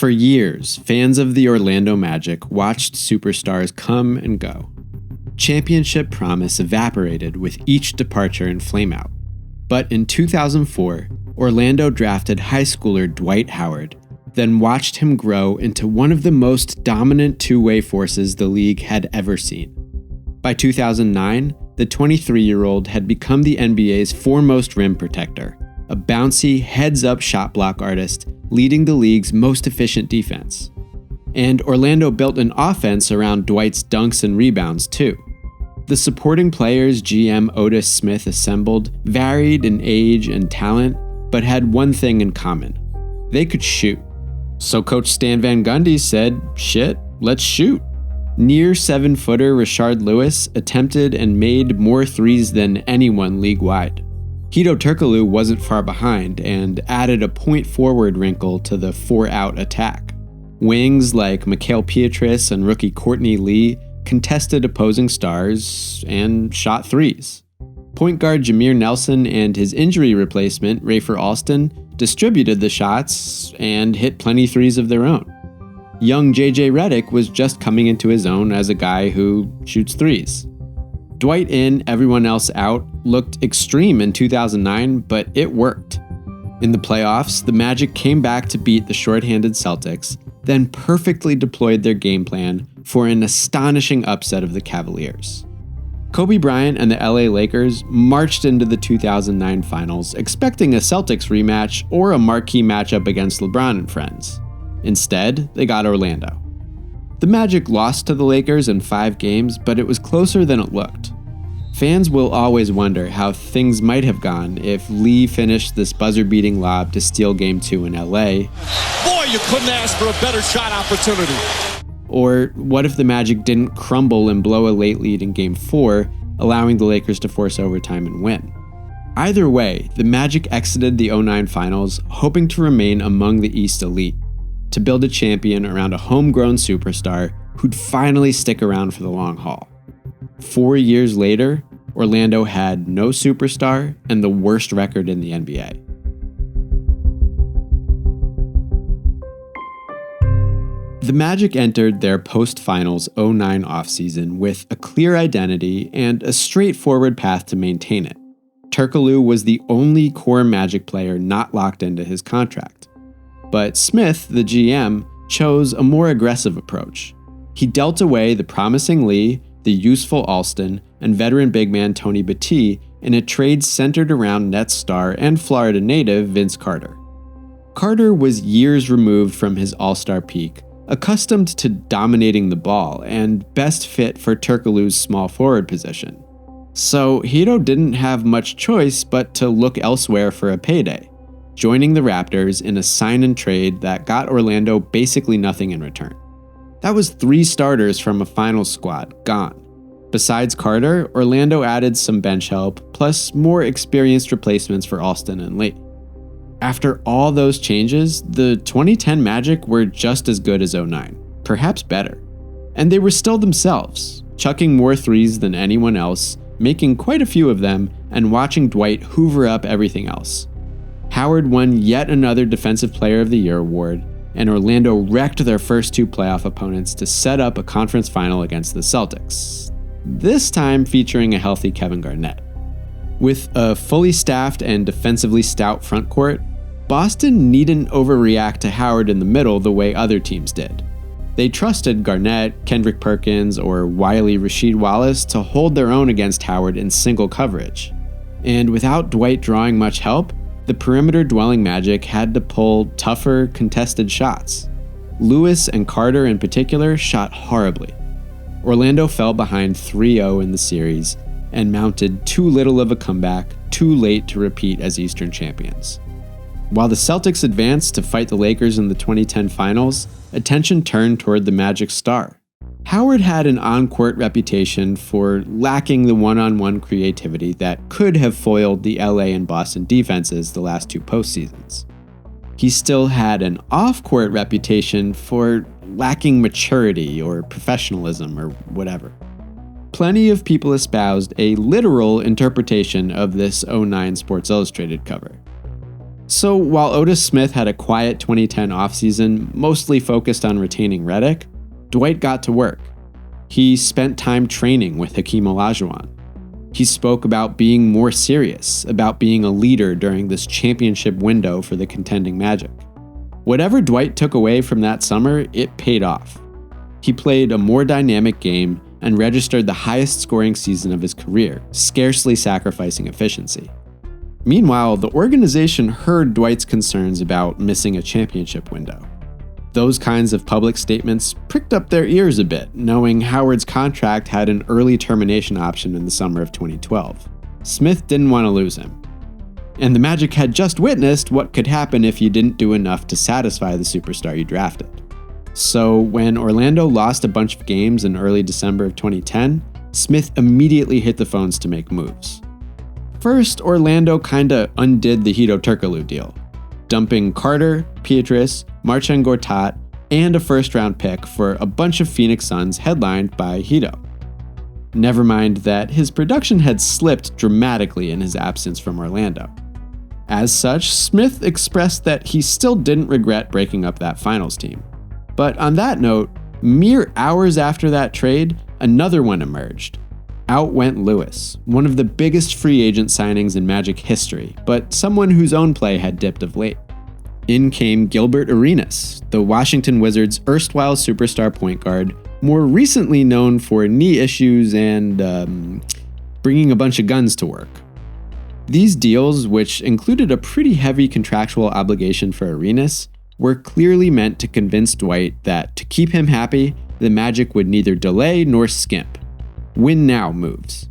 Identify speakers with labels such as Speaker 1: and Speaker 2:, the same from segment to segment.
Speaker 1: For years, fans of the Orlando Magic watched superstars come and go. Championship promise evaporated with each departure and flameout. But in 2004, Orlando drafted high schooler Dwight Howard, then watched him grow into one of the most dominant two-way forces the league had ever seen. By 2009, the 23-year-old had become the NBA's foremost rim protector, a bouncy, heads-up shot block artist leading the league's most efficient defense. And Orlando built an offense around Dwight's dunks and rebounds, too. The supporting players GM Otis Smith assembled varied in age and talent, but had one thing in common. They could shoot. So Coach Stan Van Gundy said, "Shit, let's shoot." Near 7-footer Rashard Lewis attempted and made more threes than anyone league-wide. Hedo Turkoglu wasn't far behind and added a point-forward wrinkle to the 4-out attack. Wings like Mikal Pietrus and rookie Courtney Lee contested opposing stars and shot threes. Point guard Jameer Nelson and his injury replacement, Rafer Alston, distributed the shots and hit plenty threes of their own. Young JJ Redick was just coming into his own as a guy who shoots threes. Dwight in, everyone else out looked extreme in 2009, but it worked. In the playoffs, the Magic came back to beat the shorthanded Celtics, then perfectly deployed their game plan for an astonishing upset of the Cavaliers. Kobe Bryant and the LA Lakers marched into the 2009 finals expecting a Celtics rematch or a marquee matchup against LeBron and friends. Instead, they got Orlando. The Magic lost to the Lakers in 5 games, but it was closer than it looked. Fans will always wonder how things might have gone if Lee finished this buzzer-beating lob to steal Game 2 in LA.
Speaker 2: Boy, you couldn't ask for a better shot opportunity.
Speaker 1: Or what if the Magic didn't crumble and blow a late lead in Game 4, allowing the Lakers to force overtime and win? Either way, the Magic exited the 2009 finals hoping to remain among the East elite, to build a champion around a homegrown superstar who'd finally stick around for the long haul. 4 years later, Orlando had no superstar and the worst record in the NBA. The Magic entered their post-finals 2009 offseason with a clear identity and a straightforward path to maintain it. Turkoglu was the only core Magic player not locked into his contract. But Smith, the GM, chose a more aggressive approach. He dealt away the promising Lee, the useful Alston, and veteran big man Tony Battie in a trade centered around Nets star and Florida native Vince Carter. Carter was years removed from his all-star peak, accustomed to dominating the ball, and best fit for Turkoglu's small forward position. So Hedo didn't have much choice but to look elsewhere for a payday, joining the Raptors in a sign-and-trade that got Orlando basically nothing in return. That was 3 starters from a finals squad gone. Besides Carter, Orlando added some bench help, plus more experienced replacements for Alston and Lee. After all those changes, the 2010 Magic were just as good as 2009, perhaps better. And they were still themselves, chucking more threes than anyone else, making quite a few of them, and watching Dwight hoover up everything else. Howard won yet another Defensive Player of the Year award, and Orlando wrecked their first 2 playoff opponents to set up a conference final against the Celtics, this time featuring a healthy Kevin Garnett. With a fully staffed and defensively stout frontcourt, Boston needn't overreact to Howard in the middle the way other teams did. They trusted Garnett, Kendrick Perkins, or wily Rasheed Wallace to hold their own against Howard in single coverage. And without Dwight drawing much help, the perimeter-dwelling Magic had to pull tougher, contested shots. Lewis and Carter in particular shot horribly. Orlando fell behind 3-0 in the series and mounted too little of a comeback, too late to repeat as Eastern champions. While the Celtics advanced to fight the Lakers in the 2010 finals, attention turned toward the Magic's star. Howard had an on-court reputation for lacking the one-on-one creativity that could have foiled the LA and Boston defenses the last 2 postseasons. He still had an off-court reputation for lacking maturity or professionalism or whatever. Plenty of people espoused a literal interpretation of this 2009 Sports Illustrated cover. So while Otis Smith had a quiet 2010 offseason, mostly focused on retaining Redick, Dwight got to work. He spent time training with Hakeem Olajuwon. He spoke about being more serious, about being a leader during this championship window for the contending Magic. Whatever Dwight took away from that summer, it paid off. He played a more dynamic game and registered the highest scoring season of his career, scarcely sacrificing efficiency. Meanwhile, the organization heard Dwight's concerns about missing a championship window. Those kinds of public statements pricked up their ears a bit, knowing Howard's contract had an early termination option in the summer of 2012. Smith didn't want to lose him. And the Magic had just witnessed what could happen if you didn't do enough to satisfy the superstar you drafted. So when Orlando lost a bunch of games in early December of 2010, Smith immediately hit the phones to make moves. First, Orlando kinda undid the Hedo Turkoglu deal, dumping Carter, Pietrus, Marcin Gortat, and a first-round pick for a bunch of Phoenix Suns headlined by Hedo. Never mind that his production had slipped dramatically in his absence from Orlando. As such, Smith expressed that he still didn't regret breaking up that finals team. But on that note, mere hours after that trade, another one emerged. Out went Lewis, one of the biggest free agent signings in Magic history, but someone whose own play had dipped of late. In came Gilbert Arenas, the Washington Wizards' erstwhile superstar point guard, more recently known for knee issues and bringing a bunch of guns to work. These deals, which included a pretty heavy contractual obligation for Arenas, were clearly meant to convince Dwight that to keep him happy, the Magic would neither delay nor skimp. Win now moves.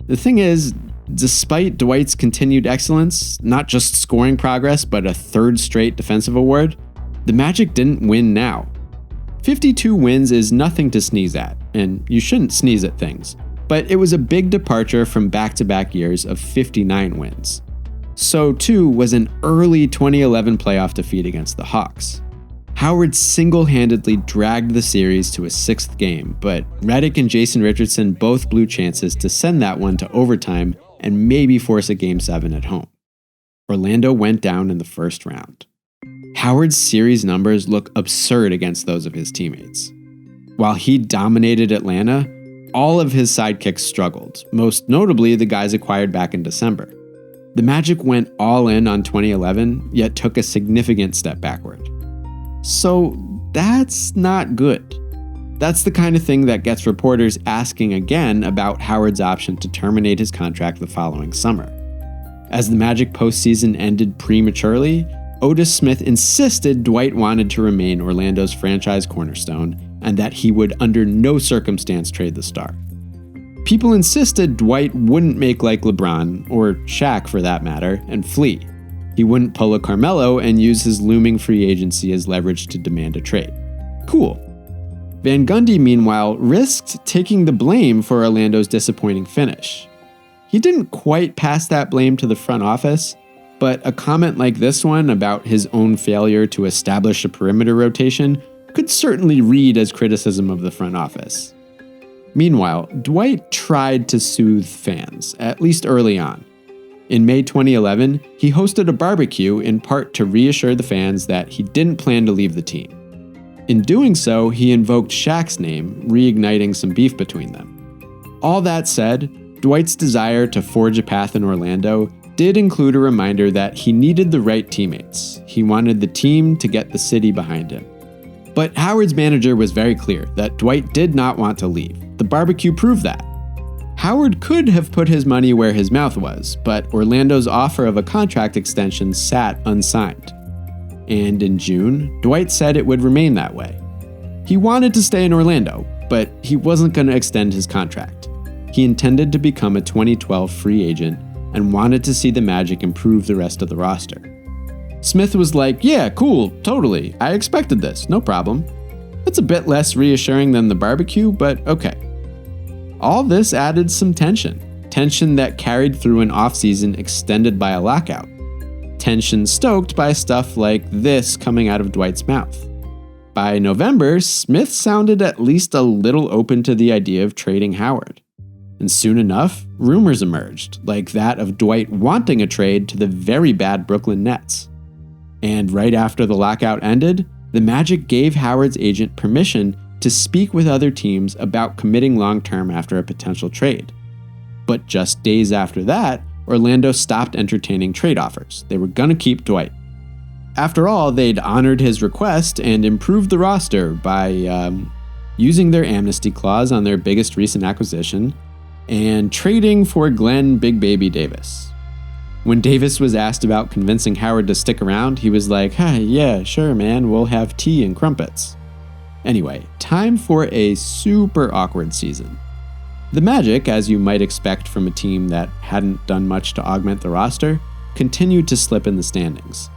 Speaker 1: The thing is, despite Dwight's continued excellence, not just scoring progress, but a third straight defensive award, the Magic didn't win now. 52 wins is nothing to sneeze at, and you shouldn't sneeze at things, but it was a big departure from back-to-back years of 59 wins. So too was an early 2011 playoff defeat against the Hawks. Howard single-handedly dragged the series to a sixth game, but Redick and Jason Richardson both blew chances to send that one to overtime and maybe force a Game 7 at home. Orlando went down in the first round. Howard's series numbers look absurd against those of his teammates. While he dominated Atlanta, all of his sidekicks struggled, most notably the guys acquired back in December. The Magic went all in on 2011, yet took a significant step backward. So that's not good. That's the kind of thing that gets reporters asking again about Howard's option to terminate his contract the following summer. As the Magic postseason ended prematurely, Otis Smith insisted Dwight wanted to remain Orlando's franchise cornerstone and that he would under no circumstance trade the star. People insisted Dwight wouldn't make like LeBron, or Shaq for that matter, and flee. He wouldn't pull a Carmelo and use his looming free agency as leverage to demand a trade. Cool. Van Gundy, meanwhile, risked taking the blame for Orlando's disappointing finish. He didn't quite pass that blame to the front office, but a comment like this one about his own failure to establish a perimeter rotation could certainly read as criticism of the front office. Meanwhile, Dwight tried to soothe fans, at least early on. In May 2011, he hosted a barbecue in part to reassure the fans that he didn't plan to leave the team. In doing so, he invoked Shaq's name, reigniting some beef between them. All that said, Dwight's desire to forge a path in Orlando did include a reminder that he needed the right teammates. He wanted the team to get the city behind him. But Howard's manager was very clear that Dwight did not want to leave. The barbecue proved that. Howard could have put his money where his mouth was, but Orlando's offer of a contract extension sat unsigned. And in June, Dwight said it would remain that way. He wanted to stay in Orlando, but he wasn't going to extend his contract. He intended to become a 2012 free agent and wanted to see the Magic improve the rest of the roster. Smith was like, yeah, cool, totally. I expected this, no problem. It's a bit less reassuring than the barbecue, but okay. All this added some tension that carried through an offseason extended by a lockout. Tension stoked by stuff like this coming out of Dwight's mouth. By November, Smith sounded at least a little open to the idea of trading Howard. And soon enough, rumors emerged, like that of Dwight wanting a trade to the very bad Brooklyn Nets. And right after the lockout ended, the Magic gave Howard's agent permission to speak with other teams about committing long-term after a potential trade. But just days after that, Orlando stopped entertaining trade offers. They were going to keep Dwight. After all, they'd honored his request and improved the roster by using their amnesty clause on their biggest recent acquisition and trading for Glenn Big Baby Davis. When Davis was asked about convincing Howard to stick around, he was like, "Hey, yeah, sure, man, we'll have tea and crumpets." Anyway, time for a super awkward season. The Magic, as you might expect from a team that hadn't done much to augment the roster, continued to slip in the standings.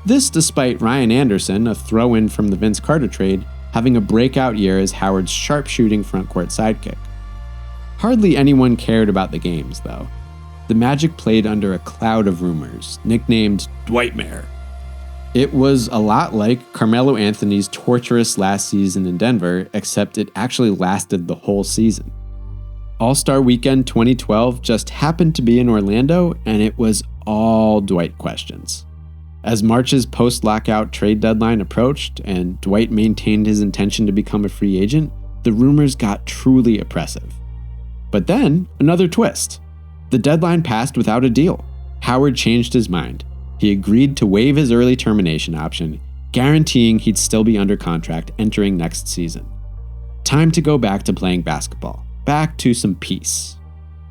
Speaker 1: This despite Ryan Anderson, a throw-in from the Vince Carter trade, having a breakout year as Howard's sharp-shooting front-court sidekick. Hardly anyone cared about the games, though. The Magic played under a cloud of rumors, nicknamed Dwightmare. It was a lot like Carmelo Anthony's torturous last season in Denver, except it actually lasted the whole season. All-Star Weekend 2012 just happened to be in Orlando, and it was all Dwight questions. As March's post-lockout trade deadline approached, and Dwight maintained his intention to become a free agent, the rumors got truly oppressive. But then, another twist. The deadline passed without a deal. Howard changed his mind. He agreed to waive his early termination option, guaranteeing he'd still be under contract entering next season. Time to go back to playing basketball. Back to some peace.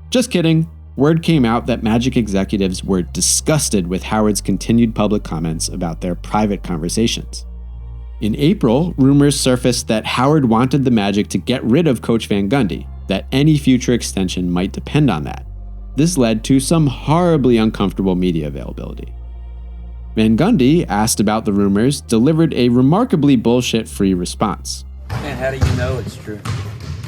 Speaker 1: Just kidding. Word came out that Magic executives were disgusted with Howard's continued public comments about their private conversations. In April, rumors surfaced that Howard wanted the Magic to get rid of Coach Van Gundy, that any future extension might depend on that. This led to some horribly uncomfortable media availability. Van Gundy, asked about the rumors, delivered a remarkably bullshit-free response.
Speaker 3: And how do you know it's true?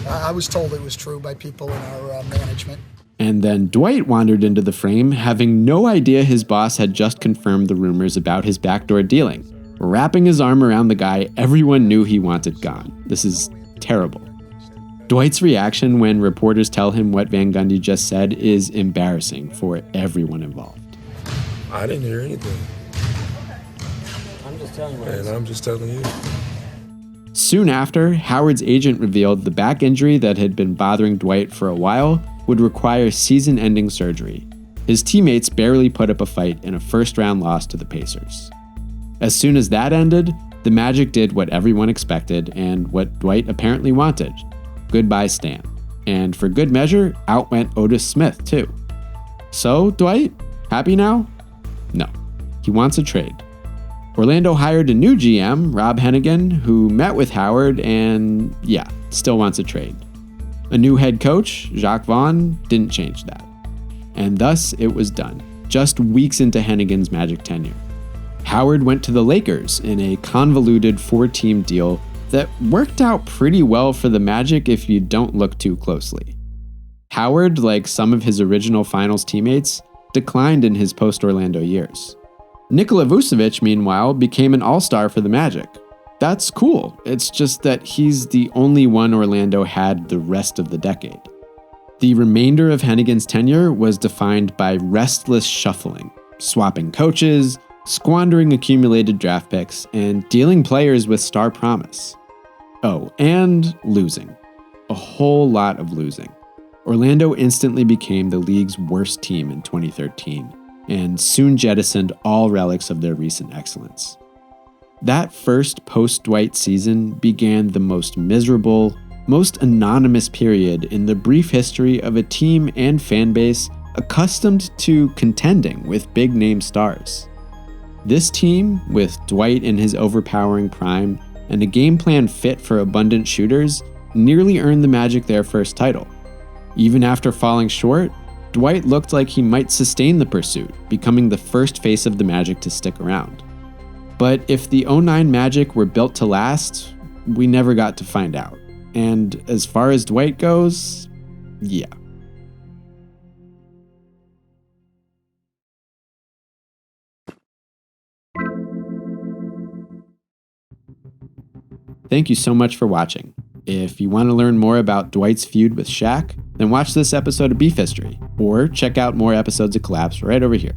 Speaker 4: I was told it was true by people in our management.
Speaker 1: And then Dwight wandered into the frame, having no idea his boss had just confirmed the rumors about his backdoor dealing, wrapping his arm around the guy everyone knew he wanted gone. This is terrible. Dwight's reaction when reporters tell him what Van Gundy just said is embarrassing for everyone involved.
Speaker 5: I didn't hear anything.
Speaker 3: I'm just telling you.
Speaker 5: And I'm just telling you.
Speaker 1: Soon after, Howard's agent revealed the back injury that had been bothering Dwight for a while would require season-ending surgery. His teammates barely put up a fight in a first-round loss to the Pacers. As soon as that ended, the Magic did what everyone expected and what Dwight apparently wanted. Goodbye, Stan. And for good measure, out went Otis Smith, too. So, Dwight, happy now? No. He wants a trade. Orlando hired a new GM, Rob Hennigan, who met with Howard and, still wants a trade. A new head coach, Jacques Vaughn, didn't change that. And thus, it was done, just weeks into Hennigan's Magic tenure. Howard went to the Lakers in a convoluted 4-team deal that worked out pretty well for the Magic if you don't look too closely. Howard, like some of his original finals teammates, declined in his post-Orlando years. Nikola Vucevic, meanwhile, became an all-star for the Magic. That's cool, it's just that he's the only one Orlando had the rest of the decade. The remainder of Hennigan's tenure was defined by restless shuffling, swapping coaches, squandering accumulated draft picks, and dealing players with star promise. Oh, and losing. A whole lot of losing. Orlando instantly became the league's worst team in 2013, and soon jettisoned all relics of their recent excellence. That first post-Dwight season began the most miserable, most anonymous period in the brief history of a team and fan base accustomed to contending with big-name stars. This team, with Dwight in his overpowering prime and a game plan fit for abundant shooters, nearly earned the Magic their first title. Even after falling short, Dwight looked like he might sustain the pursuit, becoming the first face of the Magic to stick around. But if the 09 Magic were built to last, we never got to find out. And as far as Dwight goes, yeah. Thank you so much for watching. If you want to learn more about Dwight's feud with Shaq, then watch this episode of Beef History, or check out more episodes of Collapse right over here.